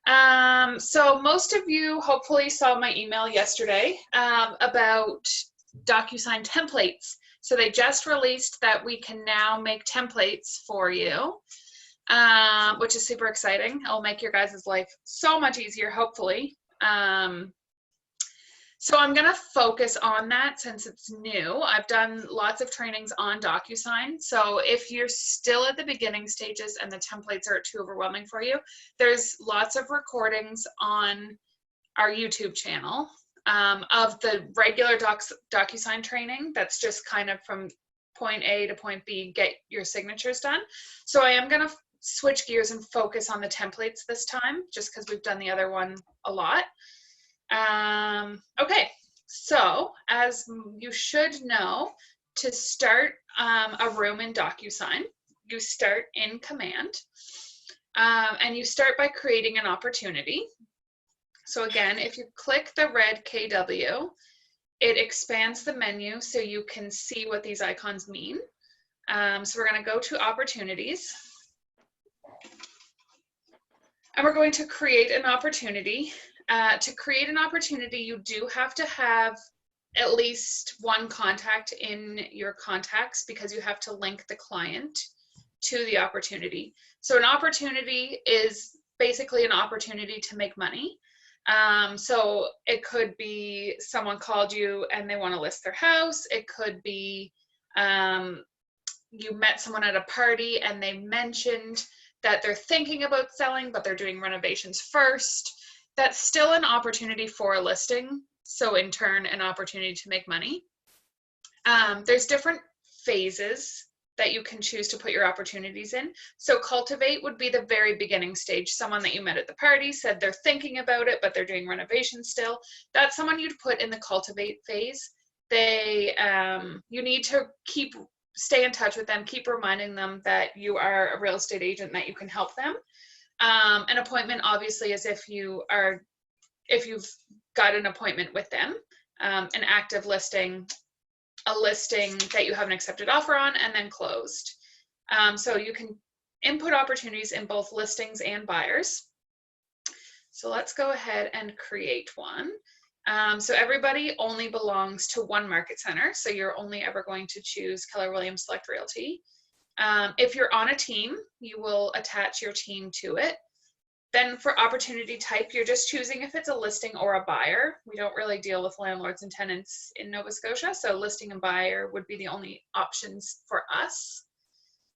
So most of you hopefully saw my email yesterday about Docusign Templates. So they just released that we can now make templates for you, which is super exciting. It'll make your guys' life so much easier, hopefully. So I'm going to focus on that since it's new. I've done lots of trainings on Docusign. So if you're still at the beginning stages and the templates are too overwhelming for you, there's lots of recordings on our YouTube channel of the regular Docusign training. That's just kind of from point A to point B, get your signatures done. So I am going to switch gears and focus on the templates this time, just because we've done the other one a lot. Okay, so as you should know, to start a room in Docusign, you start in Command, and you start by creating an opportunity. So again, if you click the red KW, it expands the menu so you can see what these icons mean. So we're going to go to Opportunities, and we're going to create an opportunity. To create an opportunity, you do have to have at least one contact in your contacts because you have to link the client to the opportunity. So an opportunity is basically an opportunity to make money. So it could be someone called you and they want to list their house. It could be you met someone at a party and they mentioned that they're thinking about selling, but they're doing renovations first. That's still an opportunity for a listing, so in turn, an opportunity to make money. There's different phases that you can choose to put your opportunities in. So cultivate would be the very beginning stage. Someone that you met at the party said they're thinking about it, but they're doing renovations still. That's someone you'd put in the cultivate phase. You need to stay in touch with them, keep reminding them that you are a real estate agent, that you can help them. An appointment obviously is if you've got an appointment with them, an active listing, a listing that you have an accepted offer on, and then closed. So you can input opportunities in both listings and buyers. So let's go ahead and create one. So everybody only belongs to one market center. So you're only ever going to choose Keller Williams Select Realty. If you're on a team, you will attach your team to it. Then for opportunity type, you're just choosing if it's a listing or a buyer. We don't really deal with landlords and tenants in Nova Scotia, so listing and buyer would be the only options for us.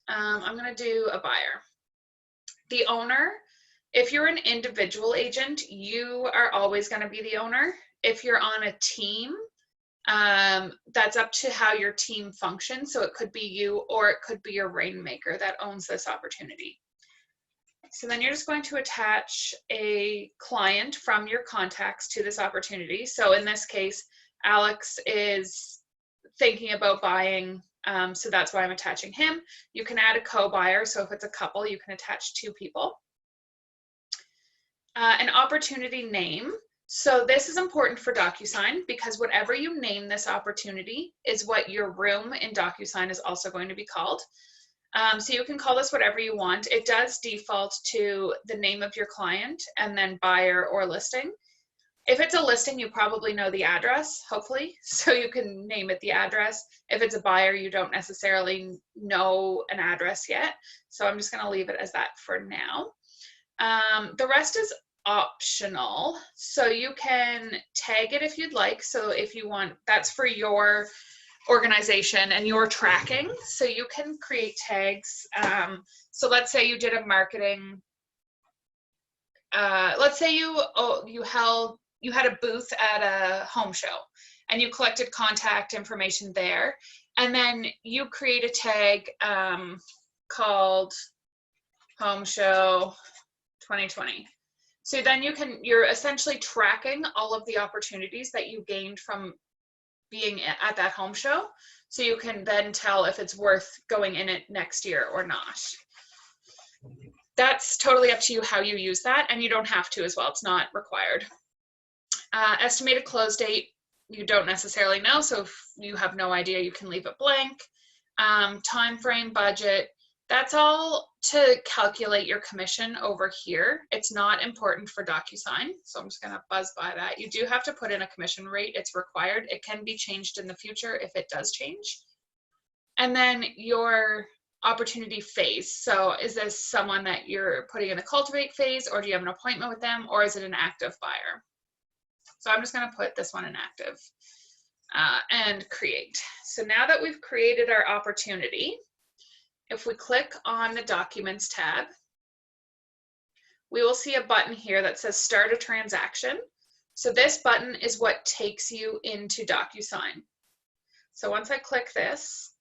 I'm going to do a buyer. The owner, if you're an individual agent, you are always going to be the owner. If you're on a team, that's up to how your team functions. So it could be you or it could be your rainmaker that owns this opportunity. So then you're just going to attach a client from your contacts to this opportunity. So in this case, Alex is thinking about buying, so that's why I'm attaching him. You can add a co-buyer. So if it's a couple, you can attach two people. An opportunity name. So this is important for Docusign because whatever you name this opportunity is what your room in Docusign is also going to be called. So you can call this whatever you want. It does default to the name of your client and then buyer or listing. If it's a listing, you probably know the address, hopefully, so you can name it the address. If it's a buyer, you don't necessarily know an address yet. So I'm just going to leave it as that for now. The rest is optional, so you can tag it if you'd like. So if you want, that's for your organization and your tracking, so you can create tags. So let's say you did a marketing, let's say you had a booth at a home show and you collected contact information there, and then you create a tag called Home Show 2020. So then you're essentially tracking all of the opportunities that you gained from being at that home show. So you can then tell if it's worth going in it next year or not. That's totally up to you how you use that, and you don't have to as well. It's not required. Estimated close date, you don't necessarily know. So if you have no idea, you can leave it blank. Timeframe budget, That's all to calculate your commission over here. It's not important for Docusign, so I'm just going to buzz by that. You do have to put in a commission rate. It's required. It can be changed in the future if it does change. And then your opportunity phase. So is this someone that you're putting in the cultivate phase, or do you have an appointment with them, or is it an active buyer? So I'm just going to put this one in active and create. So now that we've created our opportunity, if we click on the Documents tab, we will see a button here that says Start a Transaction. So this button is what takes you into Docusign. So once I click this,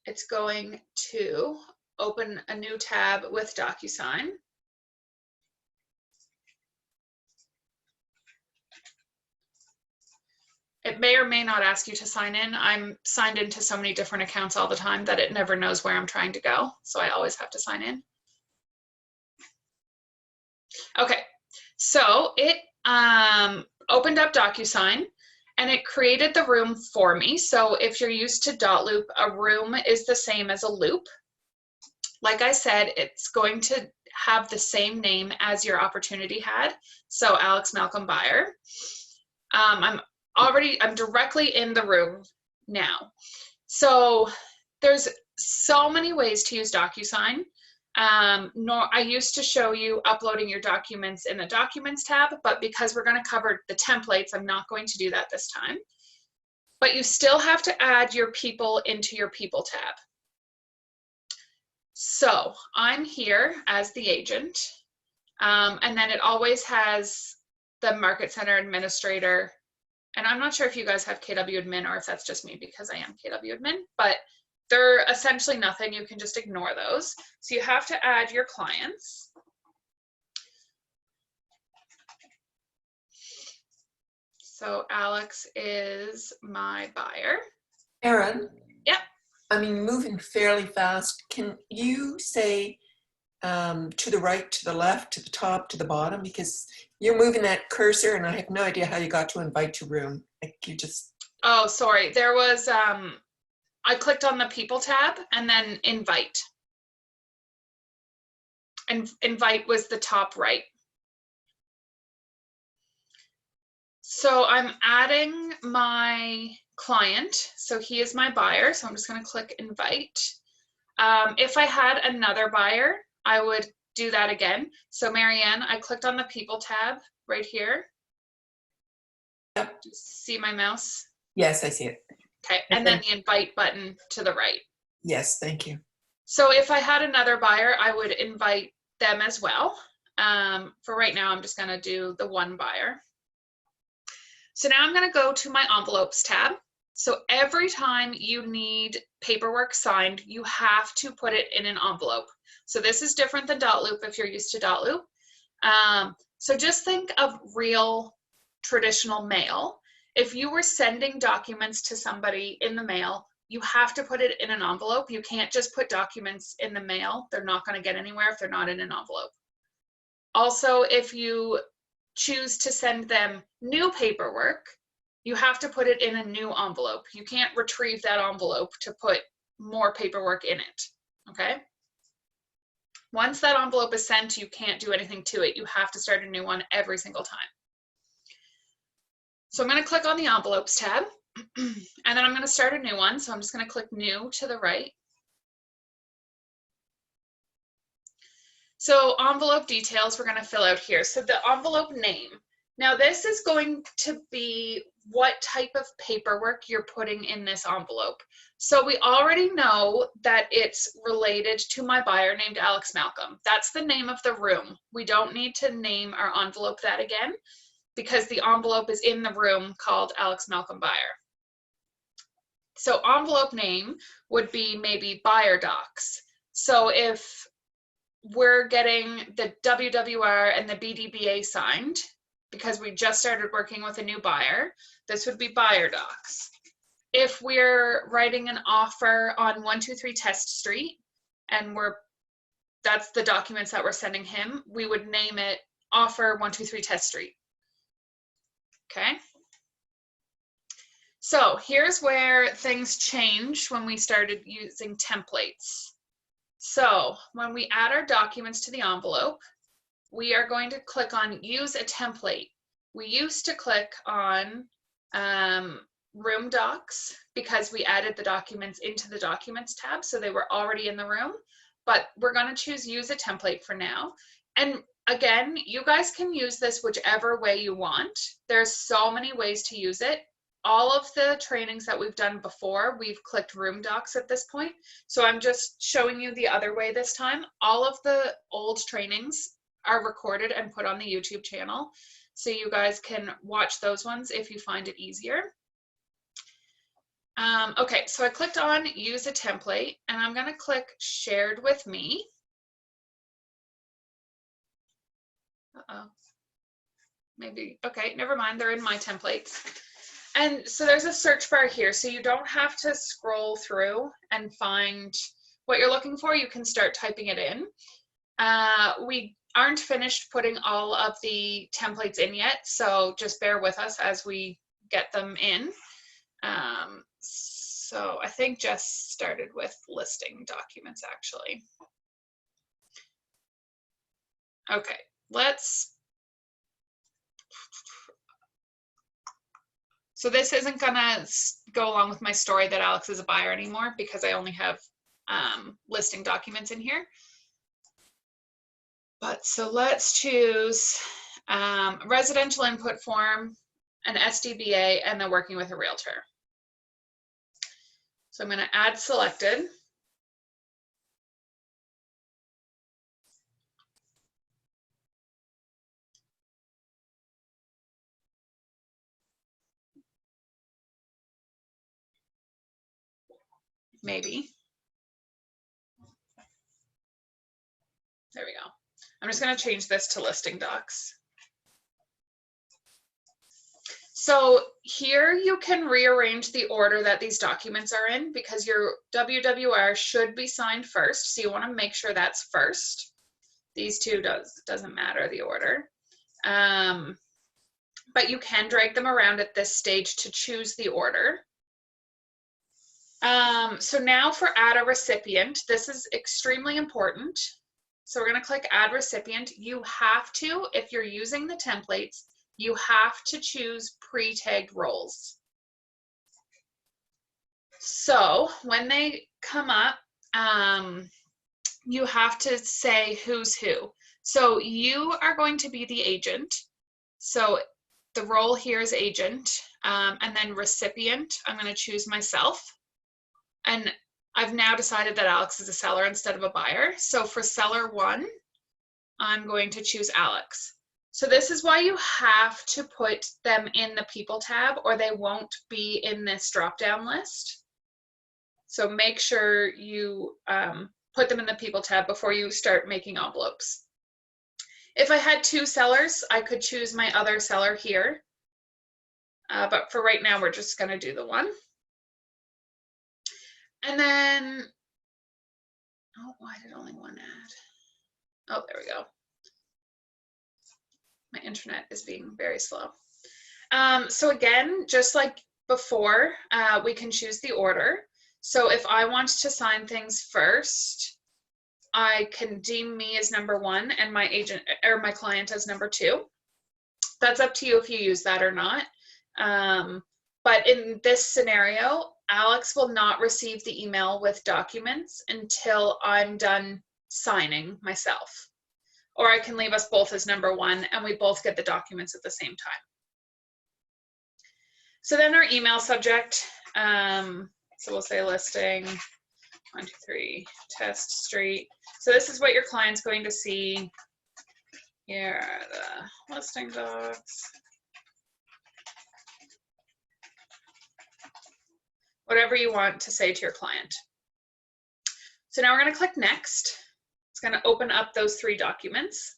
it's going to open a new tab with Docusign. It may or may not ask you to sign in. I'm signed into so many different accounts all the time that it never knows where I'm trying to go. So I always have to sign in. Okay, so it opened up Docusign and it created the room for me. So if you're used to dot loop, a room is the same as a loop. Like I said, it's going to have the same name as your opportunity had. So Alex Malcolm Buyer. I'm directly in the room now. So there's so many ways to use Docusign. I used to show you uploading your documents in the Documents tab, but because we're going to cover the templates, I'm not going to do that this time. But you still have to add your people into your People tab. So I'm here as the agent, and then it always has the Market Center Administrator. And I'm not sure if you guys have KW Admin or if that's just me because I am KW Admin, but they're essentially nothing. You can just ignore those. So you have to add your clients. So Alex is my buyer. Erin? Yep. I mean, moving fairly fast. Can you say to the right, to the left, to the top, to the bottom? Because you're moving that cursor and I have no idea how you got to invite to room. Like you just... Oh, sorry. There was, I clicked on the People tab and then invite. And invite was the top right. So I'm adding my client. So he is my buyer. So I'm just going to click invite. If I had another buyer, I would do that again. So Marianne, I clicked on the People tab right here. Yep. See my mouse? Yes, I see it. Okay, and then the invite button to the right. Yes, thank you. So if I had another buyer, I would invite them as well. For right now, I'm just going to do the one buyer. So now I'm going to go to my Envelopes tab. So every time you need paperwork signed, you have to put it in an envelope. So this is different than dot loop if you're used to dot loop. So just think of real traditional mail. If you were sending documents to somebody in the mail, you have to put it in an envelope. You can't just put documents in the mail. They're not going to get anywhere if they're not in an envelope. Also, if you choose to send them new paperwork, you have to put it in a new envelope. You can't retrieve that envelope to put more paperwork in it, okay? Once that envelope is sent, you can't do anything to it. You have to start a new one every single time. So I'm going to click on the Envelopes tab, and then I'm going to start a new one. So I'm just going to click New to the right. So envelope details we're going to fill out here. So the envelope name. Now this is going to be what type of paperwork you're putting in this envelope. So we already know that it's related to my buyer named Alex Malcolm. That's the name of the room. We don't need to name our envelope that again because the envelope is in the room called Alex Malcolm Buyer. So envelope name would be maybe buyer docs. So if we're getting the WWR and the BDBA signed, because we just started working with a new buyer, this would be buyer docs. If we're writing an offer on 123 Test Street, and that's the documents that we're sending him, we would name it offer 123 Test Street. Okay. So here's where things changed when we started using templates. So when we add our documents to the envelope, we are going to click on Use a Template. We used to click on Room Docs because we added the documents into the Documents tab, so they were already in the room, but we're going to choose Use a Template for now. And again, you guys can use this whichever way you want. There's so many ways to use it. All of the trainings that we've done before, we've clicked Room Docs at this point. So I'm just showing you the other way this time. All of the old trainings are recorded and put on the YouTube channel. So you guys can watch those ones if you find it easier. Okay, so I clicked on Use a Template, and I'm going to click Shared with Me. Maybe, okay, never mind, they're in my templates. And so there's a search bar here, so you don't have to scroll through and find what you're looking for. You can start typing it in. We aren't finished putting all of the templates in yet, so just bear with us as we get them in. So I think Jess started with listing documents, actually. Okay, so this isn't gonna go along with my story that Alex is a buyer anymore because I only have listing documents in here. But so let's choose residential input form, an SDBA, and then working with a realtor. So I'm going to add selected. Maybe. There we go. I'm just going to change this to listing docs. So here you can rearrange the order that these documents are in because your WWR should be signed first. So you want to make sure that's first. These two doesn't matter the order. But you can drag them around at this stage to choose the order. So now for add a recipient, this is extremely important. So we're going to click add recipient. You have to, if you're using the templates, you have to choose pre-tagged roles. So when they come up, you have to say who's who. So you are going to be the agent. So the role here is agent, and then recipient, I'm going to choose myself. And I've now decided that Alex is a seller instead of a buyer. So for seller 1, I'm going to choose Alex. So this is why you have to put them in the people tab or they won't be in this drop-down list. So make sure you put them in the people tab before you start making envelopes. If I had 2 sellers, I could choose my other seller here. But for right now, we're just going to do the 1. And then, oh, why did only 1 add? Oh, there we go. My internet is being very slow. So again, just like before, we can choose the order. So if I want to sign things first, I can deem me as number 1 and my agent or my client as number 2. That's up to you if you use that or not. But in this scenario, Alex will not receive the email with documents until I'm done signing myself. Or I can leave us both as number 1 and we both get the documents at the same time. So then our email subject, so we'll say listing 123 Test Street. So this is what your client's going to see. Here are the listing docs. Whatever you want to say to your client. So now we're going to click next. It's going to open up those 3 documents.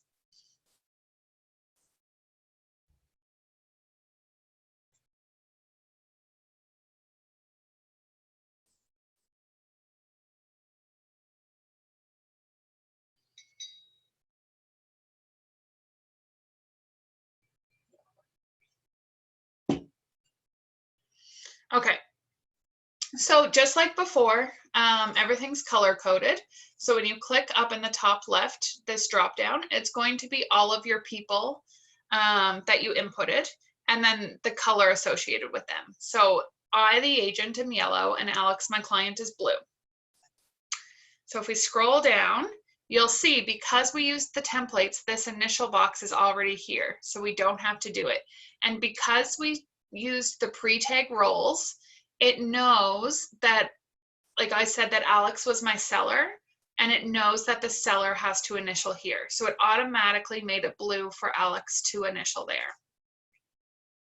Okay. So just like before, everything's color coded. So when you click up in the top left, this drop down, it's going to be all of your people that you inputted, and then the color associated with them. So I, the agent, am yellow, and Alex, my client, is blue. So if we scroll down, you'll see because we used the templates, this initial box is already here, so we don't have to do it. And because we used the pre-tag roles, it knows that, like I said, that Alex was my seller, and it knows that the seller has to initial here. So it automatically made it blue for Alex to initial there.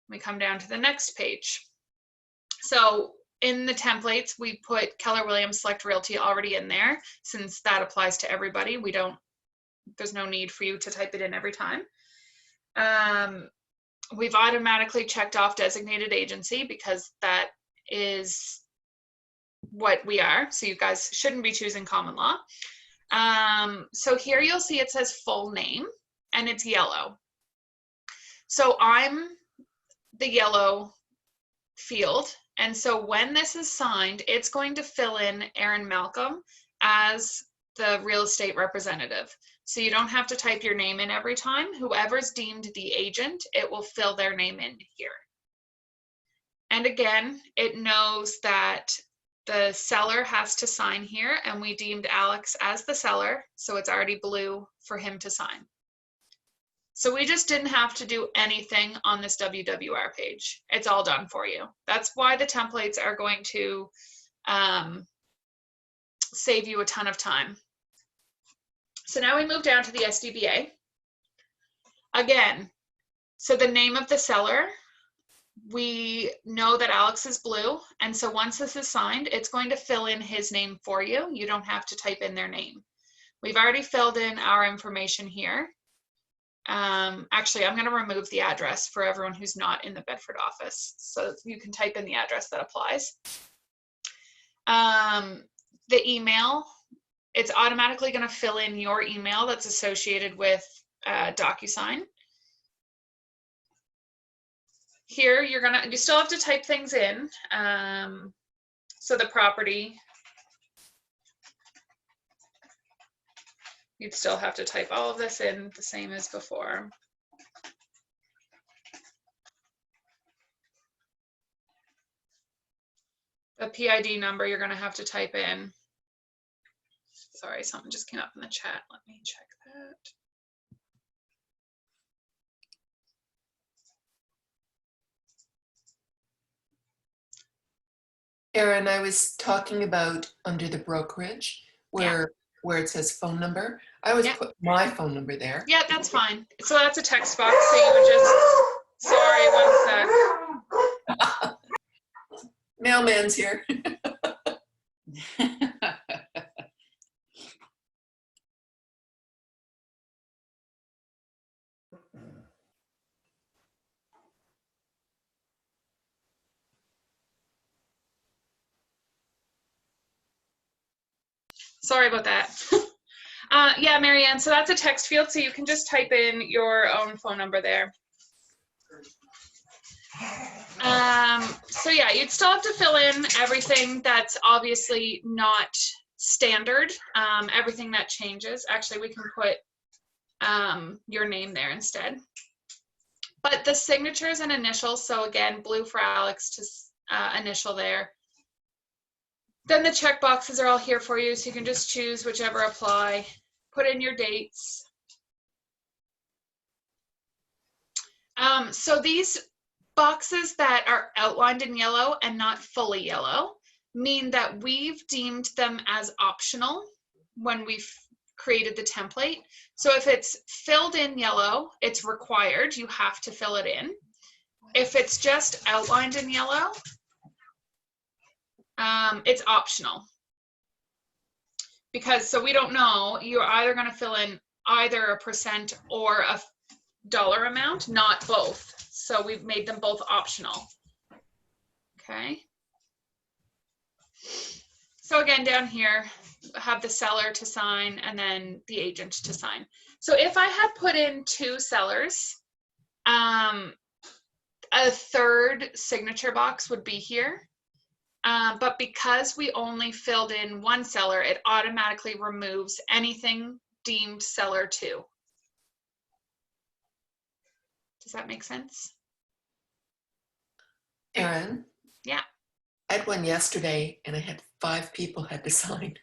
We come down to the next page. So in the templates, we put Keller Williams Select Realty already in there, since that applies to everybody. There's no need for you to type it in every time. We've automatically checked off designated agency because that is what we are. So you guys shouldn't be choosing common law. So here you'll see it says full name and it's yellow. So I'm the yellow field. And so when this is signed, it's going to fill in Aaron Malcolm as the real estate representative. So you don't have to type your name in every time. Whoever's deemed the agent, it will fill their name in here. And again, it knows that the seller has to sign here, and we deemed Alex as the seller, so it's already blue for him to sign. So we just didn't have to do anything on this WWR page. It's all done for you. That's why the templates are going to save you a ton of time. So now we move down to the SDBA. Again, so the name of the seller, we know that Alex is blue. And so once this is signed, it's going to fill in his name for you. You don't have to type in their name. We've already filled in our information here. Actually, I'm going to remove the address for everyone who's not in the Bedford office, so you can type in the address that applies. The email, it's automatically going to fill in your email that's associated with Docusign. Here, you still have to type things in. So the property, you'd still have to type all of this in the same as before. The PID number you're going to have to type in. Sorry, something just came up in the chat. Let me check that. Erin, I was talking about under the brokerage where it says phone number. I always put my phone number there. Yeah, that's fine. So that's a text box. So you would just, sorry, 1 sec. Mailman's here. Sorry about that. Yeah, Marianne, so that's a text field, so you can just type in your own phone number there. So yeah, you'd still have to fill in everything that's obviously not standard, everything that changes. Actually, we can put your name there instead. But the signatures and initials, so again, blue for Alex to initial there. Then the check boxes are all here for you, so you can just choose whichever apply, put in your dates. So these boxes that are outlined in yellow and not fully yellow mean that we've deemed them as optional when we've created the template. So if it's filled in yellow, it's required, you have to fill it in. If it's just outlined in yellow, it's optional. Because, so we don't know, you're either going to fill in either a % or a dollar amount, not both. So we've made them both optional. Okay. So again, down here, have the seller to sign and then the agent to sign. So if I had put in 2 sellers, a third signature box would be here. But because we only filled in one seller, it automatically removes anything deemed seller 2. Does that make sense? Erin? Yeah. I had one yesterday and I had 5 people had to sign.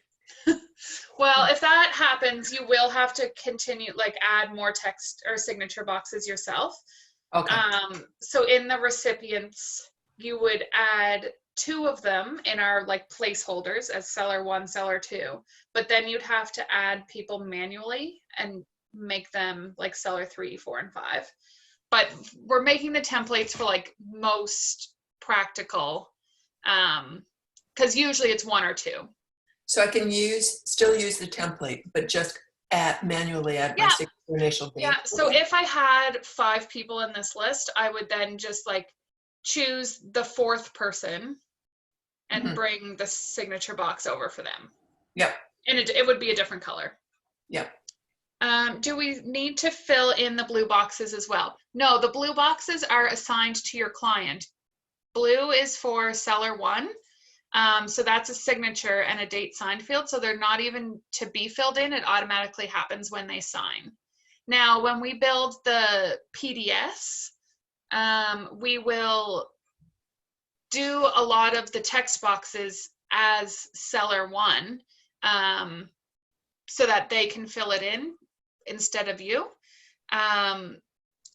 Well, if that happens, you will have to continue, like add more text or signature boxes yourself. Okay. So in the recipients, you would add 2 of them in our like placeholders as seller 1, seller 2, but then you'd have to add people manually and make them like seller 3, 4, and 5. But we're making the templates for like most practical, because usually it's 1 or 2. So I can still use the template, but just manually add my signature initial date. Yeah, so if I had 5 people in this list, I would then just like choose the 4th person and bring the signature box over for them. Yep. And it would be a different color. Yep. Do we need to fill in the blue boxes as well? No, the blue boxes are assigned to your client. Blue is for seller 1. So that's a signature and a date signed field. So they're not even to be filled in. It automatically happens when they sign. Now, when we build the PDS, we will do a lot of the text boxes as seller 1, so that they can fill it in instead of you.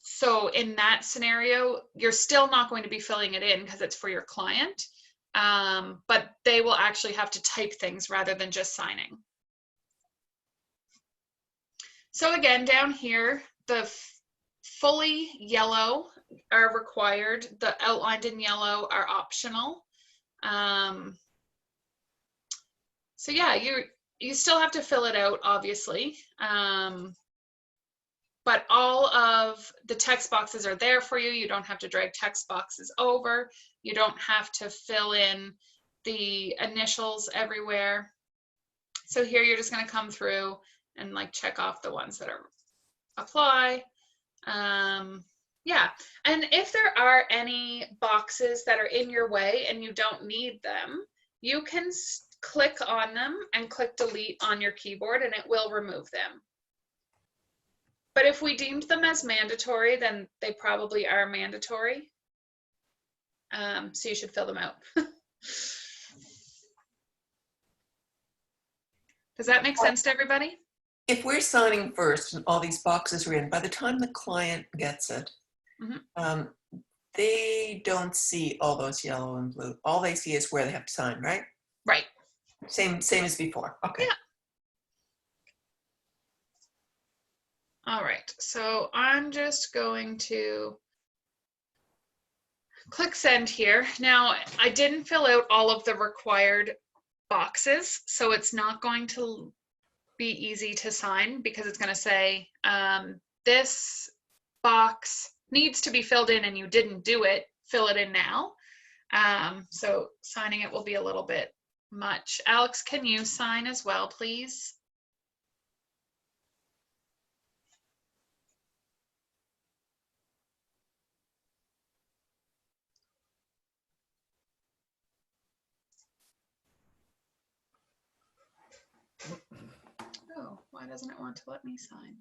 So in that scenario, you're still not going to be filling it in because it's for your client, but they will actually have to type things rather than just signing. So again, down here, the fully yellow are required. The outlined in yellow are optional. So yeah, you still have to fill it out, obviously. But all of the text boxes are there for you. You don't have to drag text boxes over. You don't have to fill in the initials everywhere. So here you're just going to come through and like check off the ones that are apply. Yeah, and if there are any boxes that are in your way and you don't need them, you can click on them and click delete on your keyboard and it will remove them. But if we deemed them as mandatory, then they probably are mandatory. So you should fill them out. Does that make sense to everybody? If we're signing first and all these boxes are in, by the time the client gets it, they don't see all those yellow and blue. All they see is where they have to sign, right? Right. Same as before. Okay. Yeah. All right, so I'm just going to click send here. Now, I didn't fill out all of the required boxes, so it's not going to be easy to sign because it's going to say this box needs to be filled in and you didn't do it, fill it in now. So signing it will be a little bit much. Alex, can you sign as well, please? Oh, why doesn't it want to let me sign?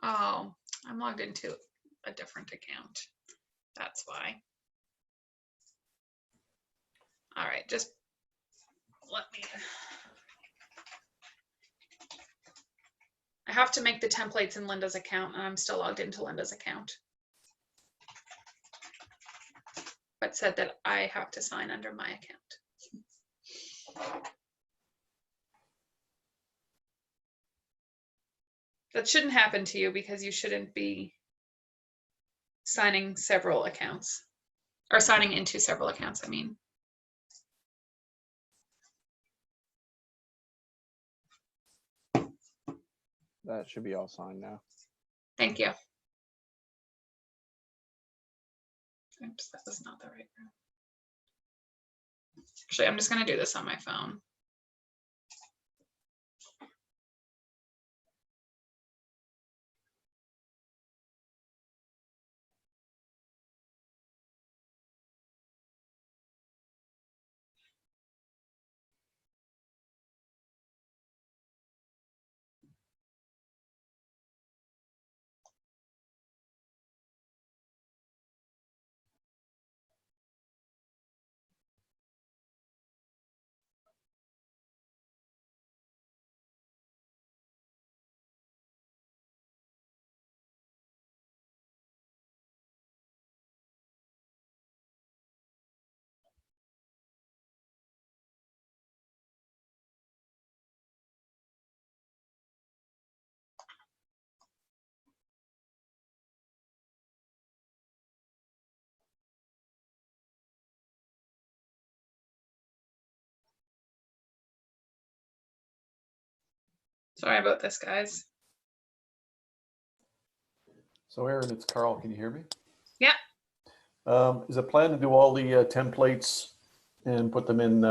Oh, I'm logged into a different account. That's why. All right, just let me. I have to make the templates in Linda's account and I'm still logged into Linda's account. But said that I have to sign under my account. That shouldn't happen to you because you shouldn't be signing several accounts or signing into several accounts, I mean. That should be all signed now. Thank you. Oops, that was not the right room. Actually, I'm just going to do this on my phone. Sorry about this, guys. So Aaron, it's Carl. Can you hear me? Yeah. Is it planned to do all the templates and put them in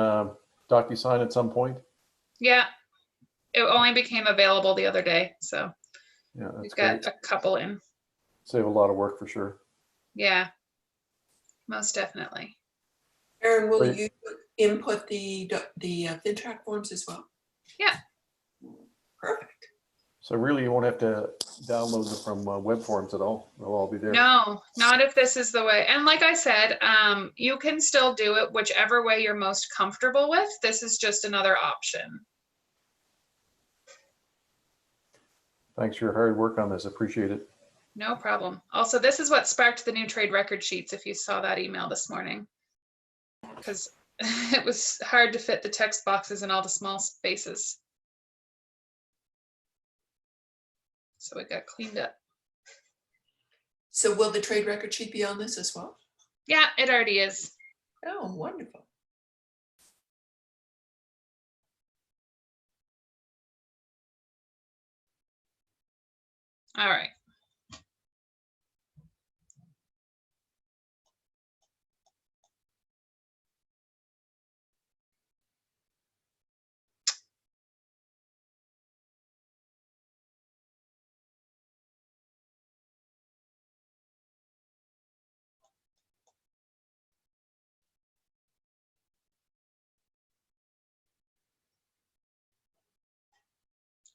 Docusign at some point? Yeah, it only became available the other day, so Yeah, that's we've got great. a couple in. Save a lot of work for sure. Yeah, most definitely. Aaron, will Great. you input the FinTrack forms as well? Yeah. Perfect. So really, you won't have to download them from web forms at all. They'll all be there. No, not if this is the way. And like I said, you can still do it whichever way you're most comfortable with. This is just another option. Thanks for your hard work on this. Appreciate it. No problem. Also, this is what sparked the new trade record sheets, if you saw that email this morning. Because it was hard to fit the text boxes in all the small spaces. So it got cleaned up. So will the trade record sheet be on this as well? Yeah, it already is. Oh, wonderful. All right.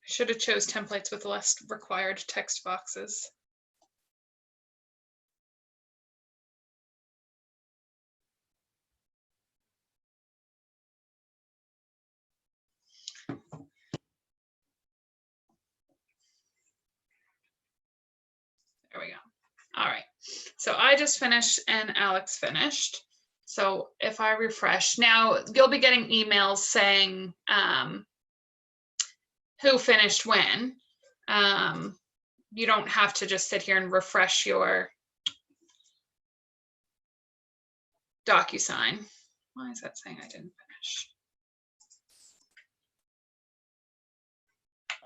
I should have chose templates with less required text boxes. There we go. All right. So I just finished and Alex finished. So if I refresh, now you'll be getting emails saying who finished when. You don't have to just sit here and refresh your Docusign. Why is that saying I didn't finish?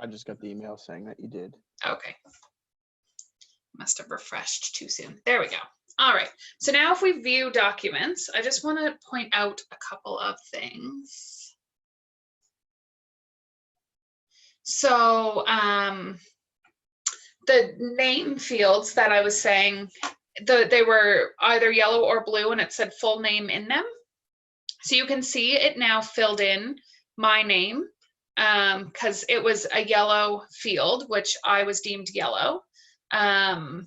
I just got the email saying that you did. Okay. Must have refreshed too soon. There we go. All right. So now if we view documents, I just want to point out a couple of things. So the name fields that I was saying, they were either yellow or blue and it said full name in them. So you can see it now filled in my name because it was a yellow field, which I was deemed yellow. So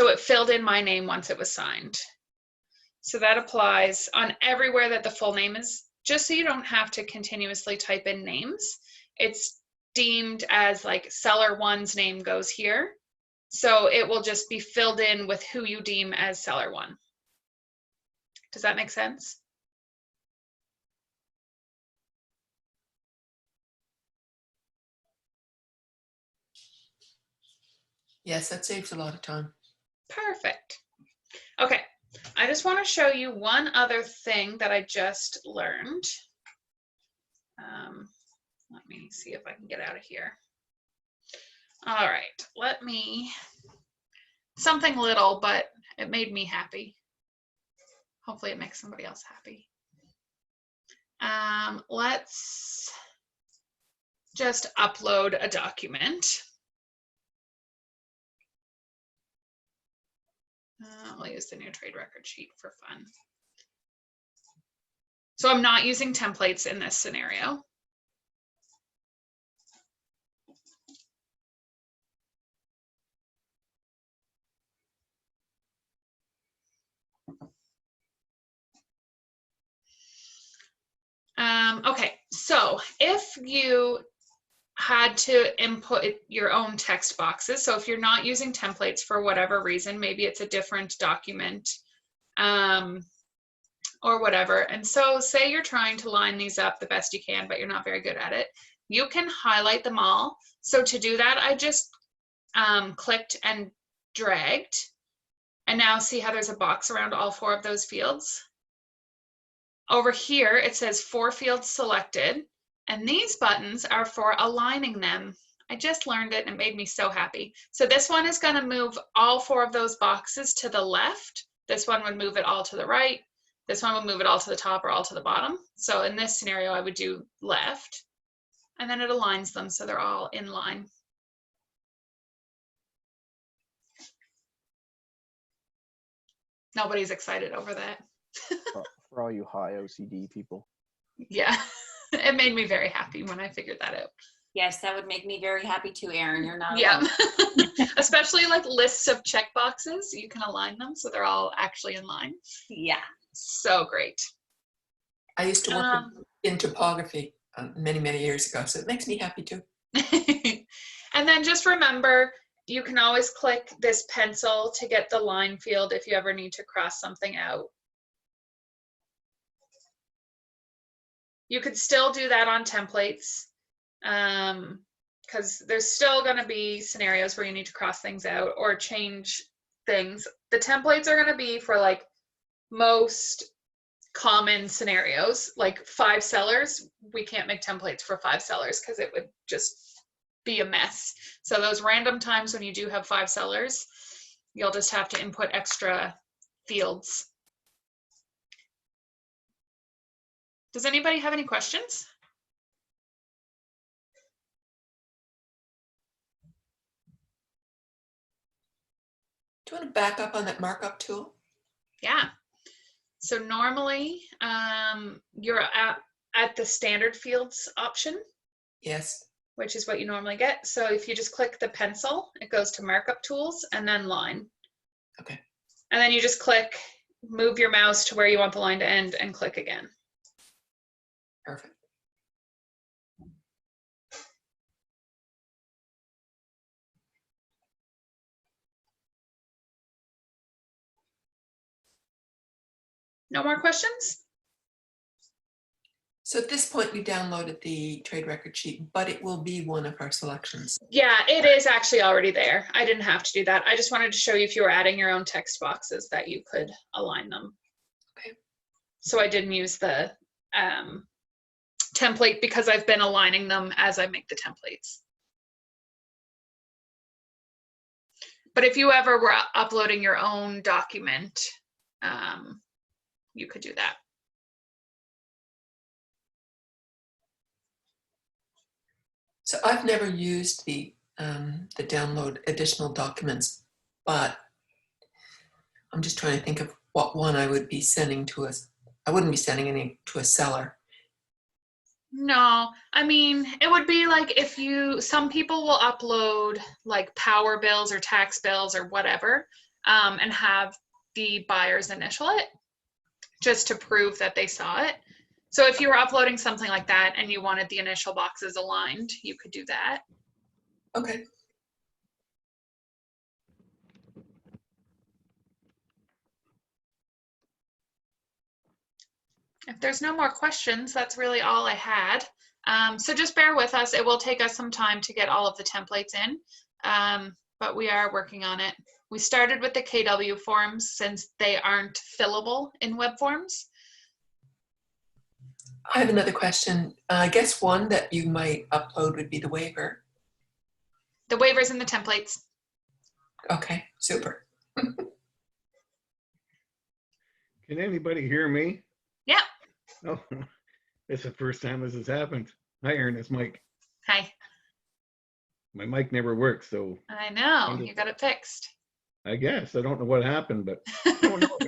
it filled in my name once it was signed. So that applies on everywhere that the full name is, just so you don't have to continuously type in names. It's deemed as like seller one's name goes here. So it will just be filled in with who you deem as seller one. Does that make sense? Yes, that saves a lot of time. Perfect. Okay, I just want to show you one other thing that I just learned. Let me see if I can get out of here. All right, let me, something little, but it made me happy. Hopefully it makes somebody else happy. Let's just upload a document. I'll use the new trade record sheet for fun. So I'm not using templates in this scenario. Okay, so if you had to input your own text boxes, so if you're not using templates for whatever reason, maybe it's a different document or whatever, and so say you're trying to line these up the best you can, but you're not very good at it, you can highlight them all. So to do that, I just clicked and dragged, and now see how there's a box around all 4 of those fields? Over here, it says 4 fields selected, And these buttons are for aligning them. I just learned it and it made me so happy. So this one is going to move all 4 of those boxes to the left. This one would move it all to the right. This one would move it all to the top or all to the bottom. So in this scenario, I would do left, and then it aligns them so they're all in line. Nobody's excited over that. For all you high OCD people. Yeah, it made me very happy when I figured that out. Yes, that would make me very happy too, Erin. You're not Yeah, alone. especially like lists of checkboxes. You can align them so they're all actually in line. Yeah. So great. I used to work in topography many, many years ago, so it makes me happy too. And then just remember, you can always click this pencil to get the line field if you ever need to cross something out. You could still do that on templates, because there's still going to be scenarios where you need to cross things out or change things. The templates are going to be for like most common scenarios, like 5 sellers. We can't make templates for 5 sellers because it would just be a mess. So those random times when you do have 5 sellers, you'll just have to input extra fields. Does anybody have any questions? Do you want to back up on that markup tool? Yeah. So normally you're at the standard fields option, Yes. which is what you normally get. So if you just click the pencil, it goes to markup tools and then line. Okay. And then you just click, move your mouse to where you want the line to end and click again. Perfect. No more questions? So at this point, we downloaded the trade record sheet, but it will be one of our selections. Yeah, it is actually already there. I didn't have to do that. I just wanted to show you if you were adding your own text boxes that you could align them. Okay. So I didn't use the template because I've been aligning them as I make the templates. But if you ever were uploading your own document, you could do that. So I've never used the download additional documents, but I'm just trying to think of what one I would be sending to us. I wouldn't be sending any to a seller. No, I mean, it would be like if some people will upload like power bills or tax bills or whatever, and have the buyers initial it just to prove that they saw it. So if you were uploading something like that and you wanted the initial boxes aligned, you could do that. Okay. If there's no more questions, that's really all I had. So just bear with us. It will take us some time to get all of the templates in, but we are working on it. We started with the KW forms since they aren't fillable in web forms. I have another question. I guess one that you might upload would be the waiver. The waivers and the templates. Okay, super. Can anybody hear me? Yeah. Oh, it's the first time this has happened. Hi, Erin, it's Mike. Hi. My mic never works, so I know, you got it fixed. I guess I don't know what happened, but I don't know.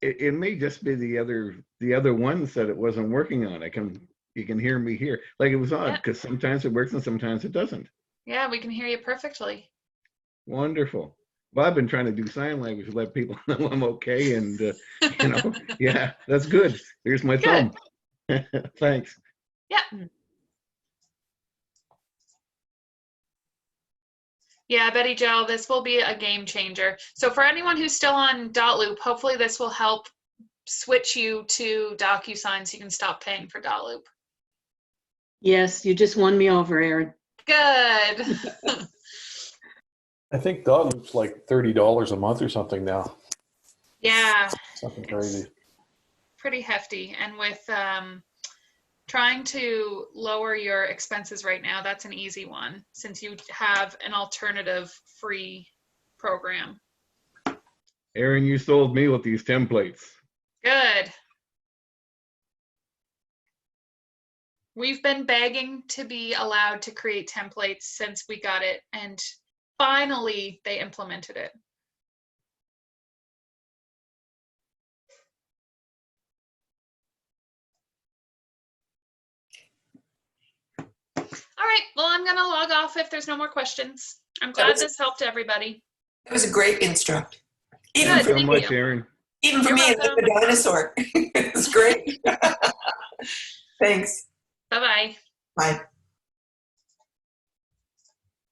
It may just be the other ones that it wasn't working on. You can hear me here. Like it was odd because sometimes it works and sometimes it doesn't. Yeah, we can hear you perfectly. Wonderful. Well, I've been trying to do sign language to let people know I'm okay, and yeah, that's good. Here's my thumb. Thanks. Yeah. Yeah, Betty Jo, this will be a game changer. So for anyone who's still on Dotloop, hopefully this will help switch you to Docusign so you can stop paying for Dotloop. Yes, you just won me over, Erin. Good. I think Dotloop's like $30 a month or something now. Yeah. Something crazy. Pretty hefty. And with trying to lower your expenses right now, that's an easy one since you have an alternative free program. Aaron, you sold me with these templates. Good. We've been begging to be allowed to create templates since we got it, and finally they implemented it. All right, well, I'm gonna log off if there's no more questions. I'm glad this helped everybody. It was a great instruct. Even Good. for, So Thank much, you. Aaron. even for You're me, as welcome. a dinosaur. It's great. Thanks. Bye-bye. Bye.